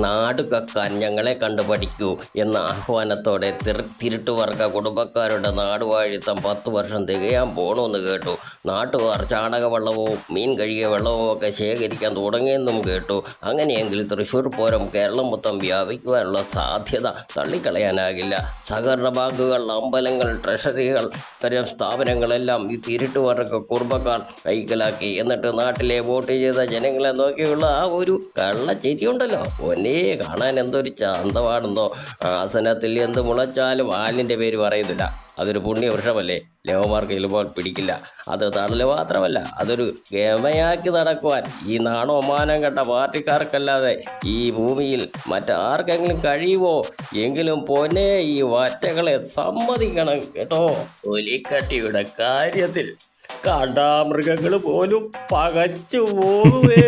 നാട് കക്കാൻ ഞങ്ങളെ കണ്ടു പഠിക്കൂ എന്ന ആഹ്വാനത്തോടെ തിരുട്ടുവർഗ കുടുംബക്കാരുടെ നാടുവാഴിത്തം 10 വർഷം തികയാൻ പോണമെന്ന് കേട്ടു. നാട്ടുകാർ ചാണകവെള്ളവും മീൻ കഴുകിയ വെള്ളവും ഒക്കെ ശേഖരിക്കാൻ തുടങ്ങിയെന്നും കേട്ടു. അങ്ങനെയെങ്കിൽ തൃശ്ശൂർ പൂരം കേരളം മൊത്തം വ്യാപിക്കുവാനുള്ള സാധ്യത തള്ളിക്കളയാനാകില്ല. സഹകരണ ബാങ്കുകൾ, അമ്പലങ്ങൾ, ട്രഷറികൾ ഇത്തരം സ്ഥാപനങ്ങളെല്ലാം ഈ തിരുട്ടുവർഗ കുടുംബക്കാർ കൈക്കലാക്കി. എന്നിട്ട് നാട്ടിലെ വോട്ട് ചെയ്ത ജനങ്ങളെ നോക്കിയുള്ള ആ ഒരു കള്ളച്ചിരിയുണ്ടല്ലോ, ഒന്നേ കാണാൻ എന്തൊരു ചന്തമാണെന്നോ. ആസനത്തിൽ എന്ത് മുളച്ചാലും ആലിൻ്റെ പേര് പറയുന്നില്ല. അതൊരു പുണ്യവൃക്ഷമല്ലേ, ലേവമാർക്ക് ചിലപ്പോൾ പിടിക്കില്ല. അത് തണല് മാത്രമല്ല, അതൊരു ഗമയാക്കി നടക്കുവാൻ ഈ നാണോമാനം കണ്ട പാർട്ടിക്കാർക്കല്ലാതെ ഈ ഭൂമിയിൽ മറ്റാർക്കെങ്കിലും കഴിയുമോ? എങ്കിലും പൊന്നെ, ഈ വറ്റകളെ സമ്മതിക്കണം കേട്ടോ. തൊലിക്കട്ടിയുടെ കാര്യത്തിൽ കാണ്ടാമൃഗങ്ങൾ പോലും പകച്ചു പോകുവേ.